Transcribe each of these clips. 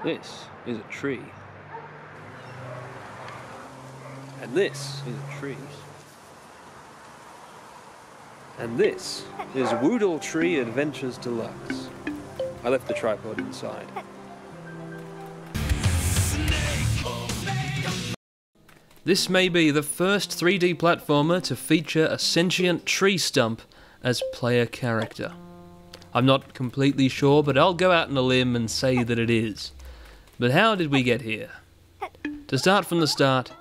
This is a tree. And this is a tree. And this is Woodle Tree Adventures Deluxe. I left the tripod inside. This may be the first 3D platformer to feature a sentient tree stump as player character. I'm not completely sure, but I'll go out on a limb and say that it is. But how did we get here? To start from the start,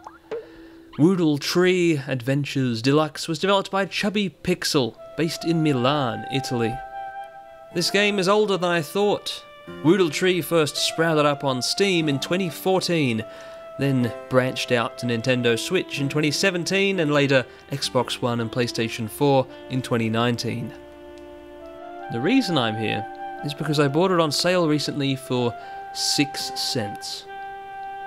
Woodle Tree Adventures Deluxe was developed by Chubby Pixel, based in Milan, Italy. This game is older than I thought. Woodle Tree first sprouted up on Steam in 2014, then branched out to Nintendo Switch in 2017 and later Xbox One and PlayStation 4 in 2019. The reason I'm here is because I bought it on sale recently for 6 cents,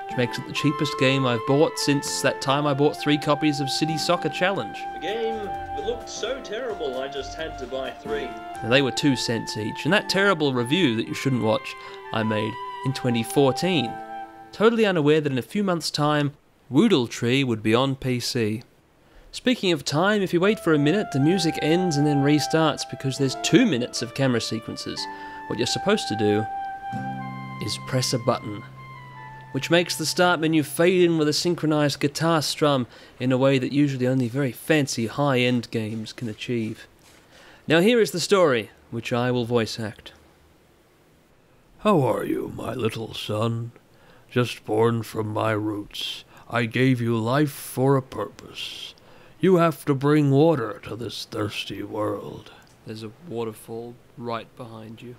which makes it the cheapest game I've bought since that time I bought 3 copies of City Soccer Challenge. The game looked so terrible I just had to buy 3. And they were 2 cents each, and that terrible review that you shouldn't watch I made in 2014. Totally unaware that in a few months' time, Woodle Tree would be on PC. Speaking of time, if you wait for a minute, the music ends and then restarts because there's 2 minutes of camera sequences. What you're supposed to do is press a button, which makes the start menu fade in with a synchronized guitar strum in a way that usually only very fancy high-end games can achieve. Now here is the story, which I will voice act. How are you, my little son? Just born from my roots, I gave you life for a purpose. You have to bring water to this thirsty world. There's a waterfall right behind you.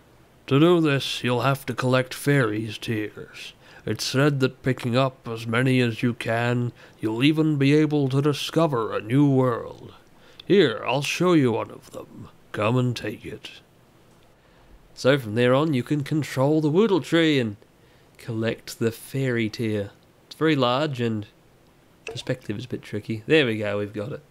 To do this, you'll have to collect fairies' tears. It's said that picking up as many as you can, you'll even be able to discover a new world. Here, I'll show you one of them. Come and take it. So from there on, you can control the Woodle Tree and collect the fairy tear. It's very large and perspective is a bit tricky. There we go, we've got it.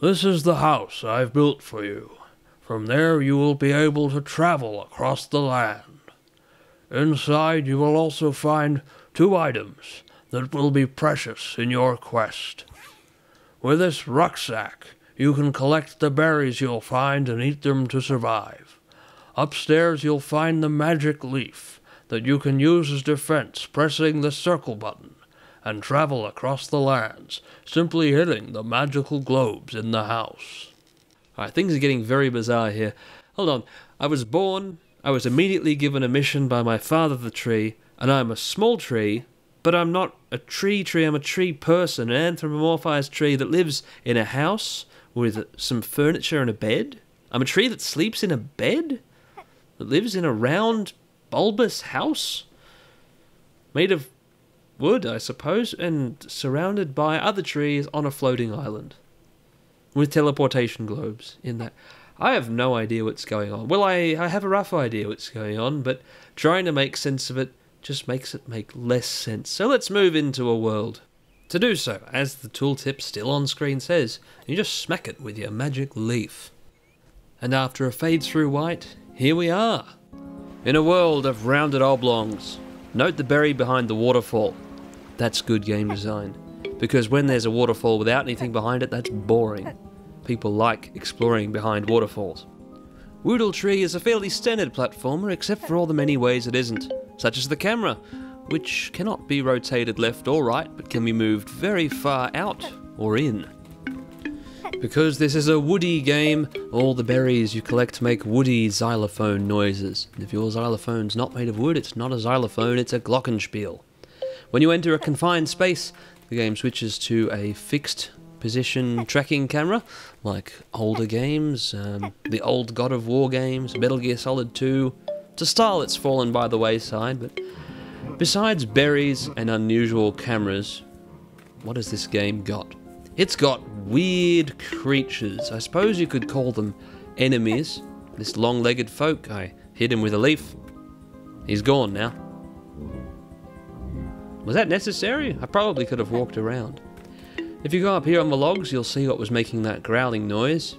This is the house I've built for you. From there you will be able to travel across the land. Inside you will also find 2 items that will be precious in your quest. With this rucksack, you can collect the berries you'll find and eat them to survive. Upstairs you'll find the magic leaf that you can use as defense, pressing the circle button, and travel across the lands, simply hitting the magical globes in the house. Alright, things are getting very bizarre here. Hold on. I was born, I was immediately given a mission by my father the tree, and I'm a small tree, but I'm not a tree, I'm a tree person, an anthropomorphized tree that lives in a house with some furniture and a bed. I'm a tree that sleeps in a bed? That lives in a round, bulbous house? Made of wood, I suppose, and surrounded by other trees on a floating island. With teleportation globes in that. I have no idea what's going on. Well, I have a rough idea what's going on, but trying to make sense of it just makes it make less sense. So let's move into a world. To do so, as the tooltip still on screen says, you just smack it with your magic leaf. And after a fade through white, here we are. In a world of rounded oblongs. Note the berry behind the waterfall. That's good game design. Because when there's a waterfall without anything behind it, that's boring. People like exploring behind waterfalls. Woodle Tree is a fairly standard platformer, except for all the many ways it isn't, such as the camera, which cannot be rotated left or right, but can be moved very far out or in. Because this is a woody game, all the berries you collect make woody xylophone noises. And if your xylophone's not made of wood, it's not a xylophone, it's a glockenspiel. When you enter a confined space, the game switches to a fixed position tracking camera, like older games, the old God of War games, Metal Gear Solid 2. It's a style that's fallen by the wayside, but besides berries and unusual cameras, what has this game got? It's got weird creatures. I suppose you could call them enemies. This long-legged folk, I hit him with a leaf. He's gone now. Was that necessary? I probably could have walked around. If you go up here on the logs, you'll see what was making that growling noise.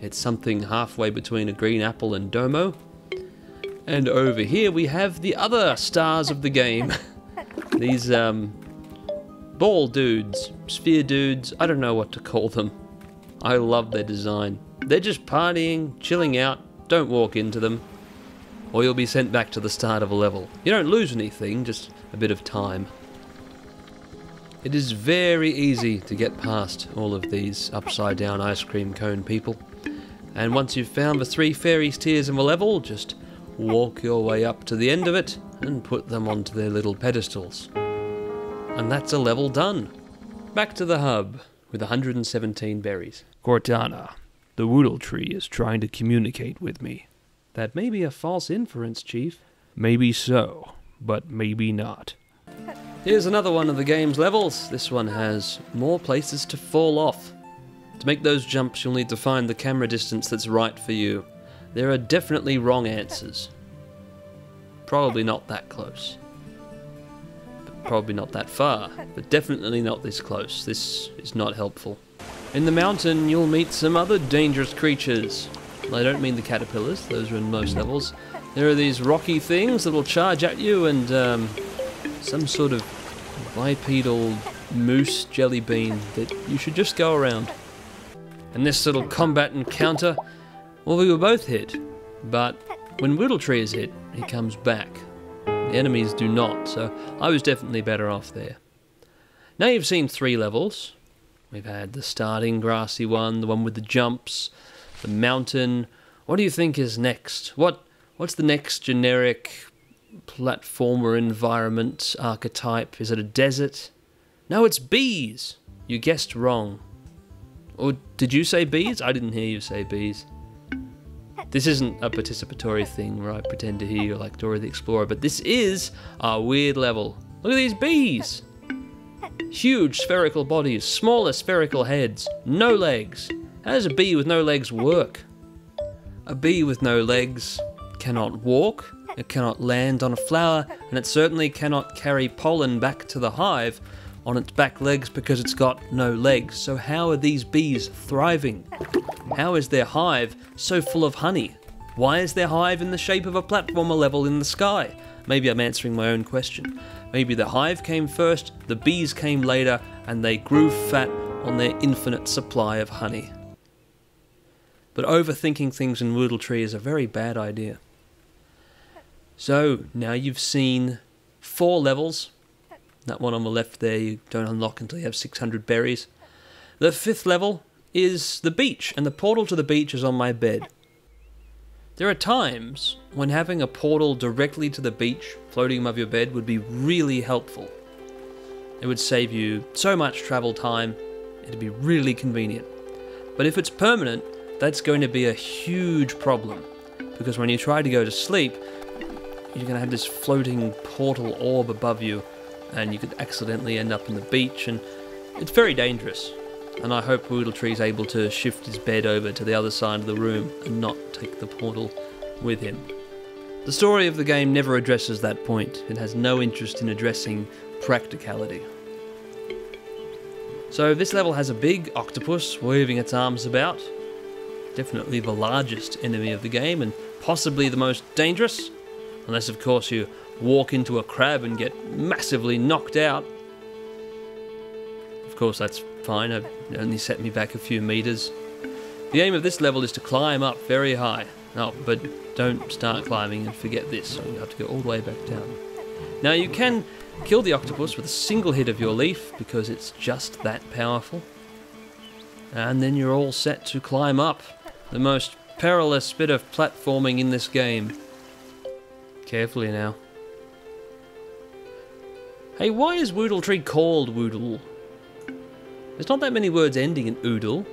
It's something halfway between a green apple and domo. And over here we have the other stars of the game. These ball dudes, sphere dudes, I don't know what to call them. I love their design. They're just partying, chilling out, don't walk into them, or you'll be sent back to the start of a level. You don't lose anything, just a bit of time. It is very easy to get past all of these upside down ice cream cone people. And once you've found the 3 fairies tiers in the level, just walk your way up to the end of it and put them onto their little pedestals. And that's a level done. Back to the hub with 117 berries. Cortana, the Woodle Tree is trying to communicate with me. That may be a false inference, Chief. Maybe so, but maybe not. Here's another one of the game's levels. This one has more places to fall off. To make those jumps, you'll need to find the camera distance that's right for you. There are definitely wrong answers. Probably not that close. But probably not that far, but definitely not this close. This is not helpful. In the mountain, you'll meet some other dangerous creatures. I don't mean the caterpillars, those are in most levels. There are these rocky things that will charge at you, and some sort of bipedal moose jelly bean that you should just go around. And this little combat encounter, well, we were both hit, but when Woodle Tree is hit, he comes back. The enemies do not, so I was definitely better off there. Now you've seen 3 levels. We've had the starting grassy one, the one with the jumps, the mountain. What do you think is next? What's the next generic platformer environment archetype? Is it a desert? No, it's bees! You guessed wrong. Or did you say bees? I didn't hear you say bees. This isn't a participatory thing where I pretend to hear you like Dora the Explorer, but this is a weird level. Look at these bees! Huge spherical bodies, smaller spherical heads, no legs. How does a bee with no legs work? A bee with no legs cannot walk, it cannot land on a flower, and it certainly cannot carry pollen back to the hive on its back legs because it's got no legs. So how are these bees thriving? How is their hive so full of honey? Why is their hive in the shape of a platformer level in the sky? Maybe I'm answering my own question. Maybe the hive came first, the bees came later, and they grew fat on their infinite supply of honey. But overthinking things in Woodle Tree is a very bad idea. So, now you've seen 4 levels. That one on the left there you don't unlock until you have 600 berries. The 5th level is the beach, and the portal to the beach is on my bed. There are times when having a portal directly to the beach floating above your bed would be really helpful. It would save you so much travel time, it'd be really convenient. But if it's permanent, that's going to be a huge problem, because when you try to go to sleep, you're going to have this floating portal orb above you, and you could accidentally end up on the beach, and it's very dangerous. And I hope Woodle Tree is able to shift his bed over to the other side of the room and not take the portal with him. The story of the game never addresses that point. It has no interest in addressing practicality. So this level has a big octopus waving its arms about. Definitely the largest enemy of the game, and possibly the most dangerous. Unless, of course, you walk into a crab and get massively knocked out. Of course, that's fine. It only set me back a few meters. The aim of this level is to climb up very high. Oh, but don't start climbing and forget this. You have to go all the way back down. Now, you can kill the octopus with a single hit of your leaf because it's just that powerful. And then you're all set to climb up. The most perilous bit of platforming in this game. Carefully now. Hey, why is Woodle Tree called Woodle? There's not that many words ending in oodle.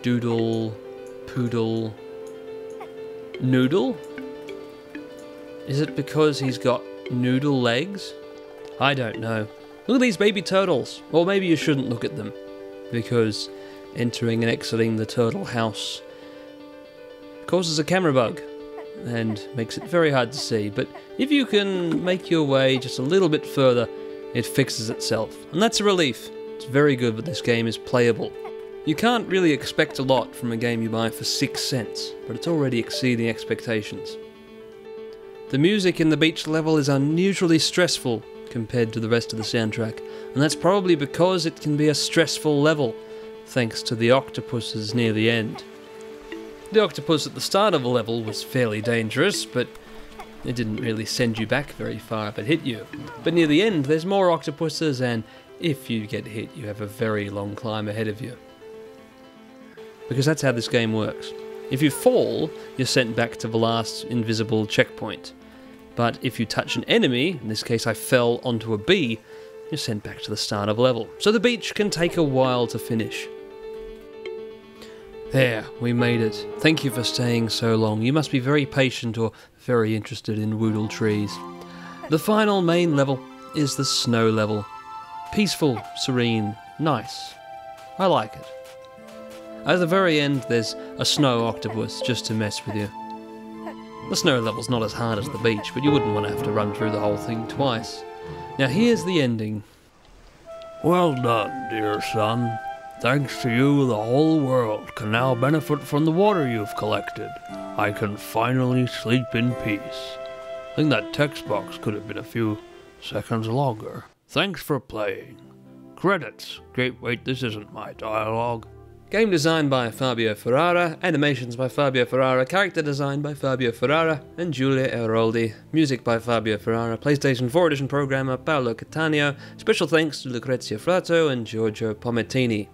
Doodle, poodle, noodle? Is it because he's got noodle legs? I don't know. Look at these baby turtles. Or maybe you shouldn't look at them, because entering and exiting the turtle house causes a camera bug and makes it very hard to see. But if you can make your way just a little bit further, it fixes itself. And that's a relief. It's very good that this game is playable. You can't really expect a lot from a game you buy for 6 cents, but it's already exceeding expectations. The music in the beach level is unusually stressful compared to the rest of the soundtrack, and that's probably because it can be a stressful level, thanks to the octopuses near the end. The octopus at the start of the level was fairly dangerous, but it didn't really send you back very far if it hit you. But near the end there's more octopuses, and if you get hit you have a very long climb ahead of you. Because that's how this game works. If you fall, you're sent back to the last invisible checkpoint. But if you touch an enemy, in this case I fell onto a bee, you're sent back to the start of level. So the beach can take a while to finish. There, we made it. Thank you for staying so long. You must be very patient or very interested in Woodle Trees. The final main level is the snow level. Peaceful, serene, nice. I like it. At the very end there's a snow octopus just to mess with you. The snow level's not as hard as the beach, but you wouldn't want to have to run through the whole thing twice. Now here's the ending. Well done, dear son. Thanks to you, the whole world can now benefit from the water you've collected. I can finally sleep in peace. I think that text box could have been a few seconds longer. Thanks for playing. Credits. Wait, this isn't my dialogue. Game design by Fabio Ferrara, animations by Fabio Ferrara, character design by Fabio Ferrara and Giulia Eroldi, music by Fabio Ferrara, PlayStation 4 edition programmer Paolo Cattaneo, special thanks to Lucrezia Frato and Giorgio Pomettini.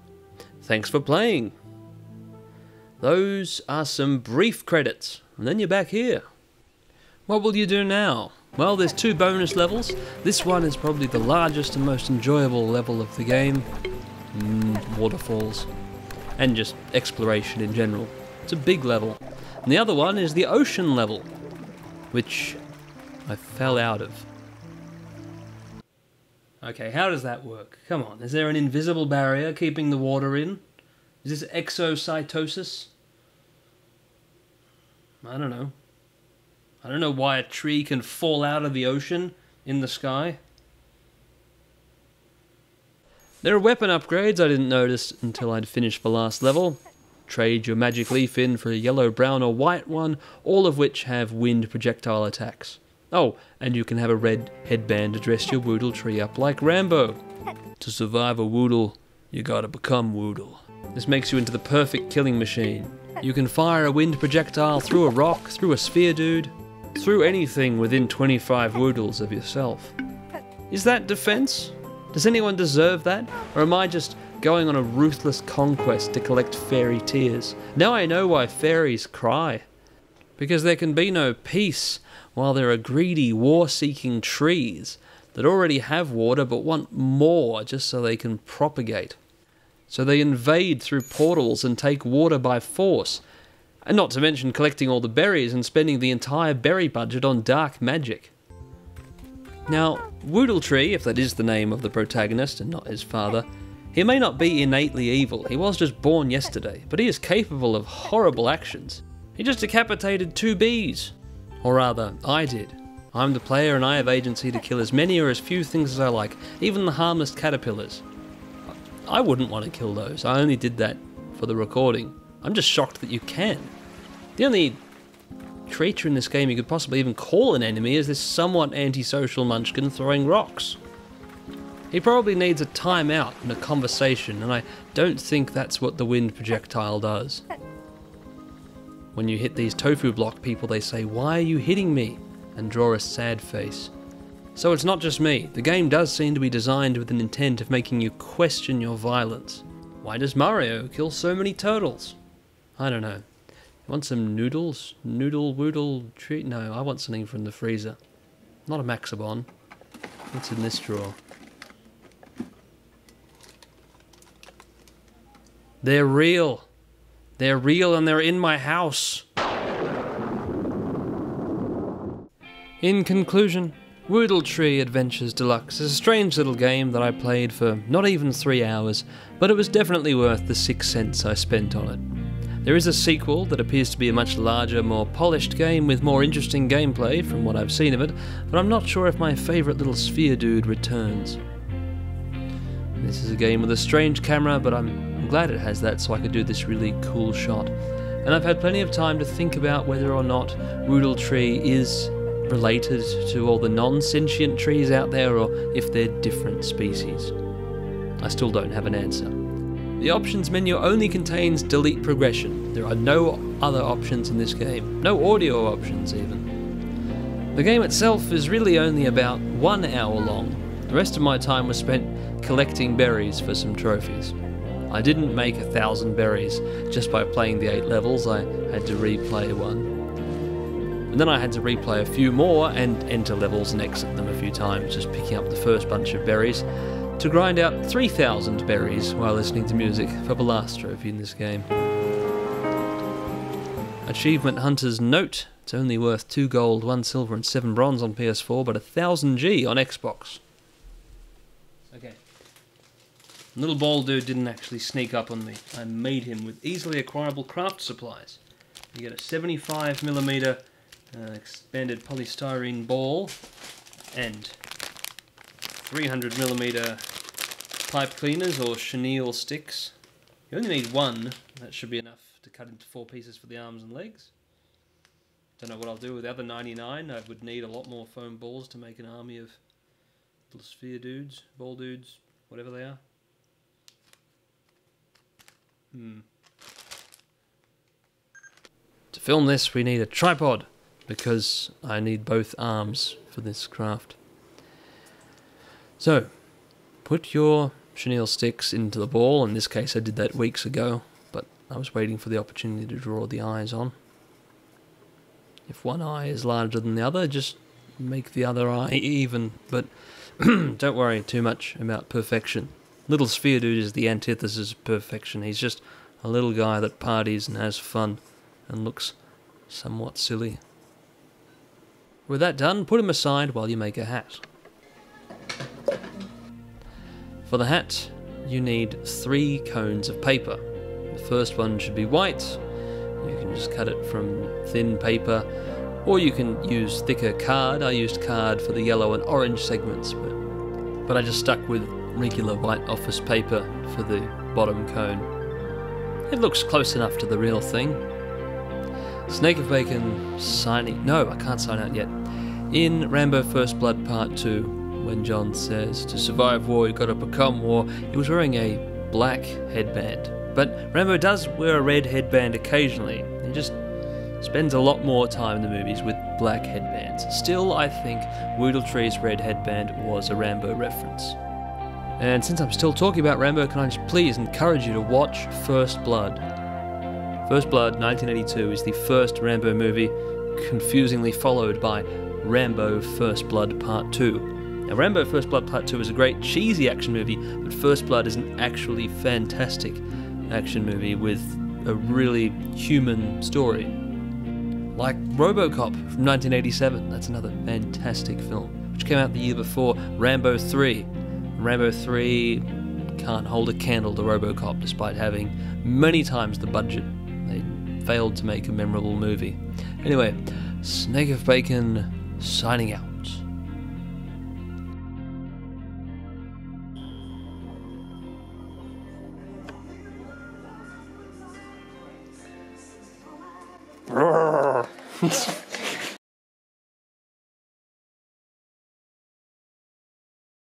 Thanks for playing. Those are some brief credits, and then you're back here. What will you do now? Well, there's 2 bonus levels. This one is probably the largest and most enjoyable level of the game. Waterfalls. And just exploration in general. It's a big level. And the other one is the ocean level, which I fell out of. Okay, how does that work? Come on, is there an invisible barrier keeping the water in? Is this exocytosis? I don't know. I don't know why a tree can fall out of the ocean in the sky. There are weapon upgrades I didn't notice until I'd finished the last level. Trade your magic leaf in for a yellow, brown or white one, all of which have wind projectile attacks. Oh, and you can have a red headband to dress your Woodle Tree up like Rambo. To survive a Woodle, you gotta become Woodle. This makes you into the perfect killing machine. You can fire a wind projectile through a rock, through a sphere dude, through anything within 25 Woodles of yourself. Is that defense? Does anyone deserve that? Or am I just going on a ruthless conquest to collect fairy tears? Now I know why fairies cry. Because there can be no peace while there are greedy, war-seeking trees that already have water but want more just so they can propagate. So they invade through portals and take water by force. And not to mention collecting all the berries and spending the entire berry budget on dark magic. Now, Woodle Tree, if that is the name of the protagonist and not his father, he may not be innately evil, he was just born yesterday, but he is capable of horrible actions. He just decapitated 2 bees. Or rather, I did. I'm the player and I have agency to kill as many or as few things as I like, even the harmless caterpillars. I wouldn't want to kill those, I only did that for the recording. I'm just shocked that you can. The only creature in this game you could possibly even call an enemy is this somewhat antisocial munchkin throwing rocks. He probably needs a timeout and a conversation, and I don't think that's what the wind projectile does. When you hit these tofu block people, they say, "Why are you hitting me?" and draw a sad face. So it's not just me. The game does seem to be designed with an intent of making you question your violence. Why does Mario kill so many turtles? I don't know. Want some noodles? Noodle Woodle Tree? No, I want something from the freezer. Not a Maxibon. What's in this drawer? They're real. They're real and they're in my house. In conclusion, Woodle Tree Adventures Deluxe is a strange little game that I played for not even 3 hours, but it was definitely worth the 6 cents I spent on it. There is a sequel that appears to be a much larger, more polished game with more interesting gameplay from what I've seen of it, but I'm not sure if my favourite little sphere dude returns. This is a game with a strange camera, but I'm glad it has that so I could do this really cool shot. And I've had plenty of time to think about whether or not Woodle Tree is related to all the non-sentient trees out there, or if they're different species. I still don't have an answer. The options menu only contains delete progression. There are no other options in this game. No audio options even. The game itself is really only about 1 hour long. The rest of my time was spent collecting berries for some trophies. I didn't make 1,000 berries just by playing the 8 levels. I had to replay one. And then I had to replay a few more and enter levels and exit them a few times, just picking up the first bunch of berries, to grind out 3,000 berries while listening to music for the last trophy in this game. Achievement Hunter's Note. It's only worth 2 gold, 1 silver and 7 bronze on PS4, but 1,000 G on Xbox. Okay. Little bald dude didn't actually sneak up on me. I made him with easily acquirable craft supplies. You get a 75mm expanded polystyrene ball and 300mm pipe cleaners or chenille sticks. You only need 1. That should be enough to cut into 4 pieces for the arms and legs. Don't know what I'll do with the other 99. I would need a lot more foam balls to make an army of little sphere dudes, ball dudes, whatever they are. To film this we need a tripod, because I need both arms for this craft. So, put your chenille sticks into the ball. In this case I did that weeks ago, but I was waiting for the opportunity to draw the eyes on. If one eye is larger than the other, just make the other eye even, but don't worry too much about perfection. Little sphere dude is the antithesis of perfection. He's just a little guy that parties and has fun and looks somewhat silly. With that done, put him aside while you make a hat. For the hat, you need 3 cones of paper. The first one should be white. You can just cut it from thin paper, or you can use thicker card. I used card for the yellow and orange segments, but I just stuck with regular white office paper for the bottom cone. It looks close enough to the real thing. SnakeOfBacon signing... No, I can't sign out yet. In Rambo First Blood Part 2, when John says, to survive war you gotta become war, he was wearing a black headband. But Rambo does wear a red headband occasionally. He just spends a lot more time in the movies with black headbands. Still, I think Woodle Tree's red headband was a Rambo reference. And since I'm still talking about Rambo, can I just please encourage you to watch First Blood. First Blood, 1982, is the first Rambo movie, confusingly followed by Rambo First Blood Part 2. Now, Rambo First Blood Part 2 is a great cheesy action movie, but First Blood is an actually fantastic action movie with a really human story. Like RoboCop from 1987, that's another fantastic film, which came out the year before Rambo 3. Rambo 3 can't hold a candle to RoboCop despite having many times the budget. They failed to make a memorable movie. Anyway, SnakeOfBacon signing out. Roar.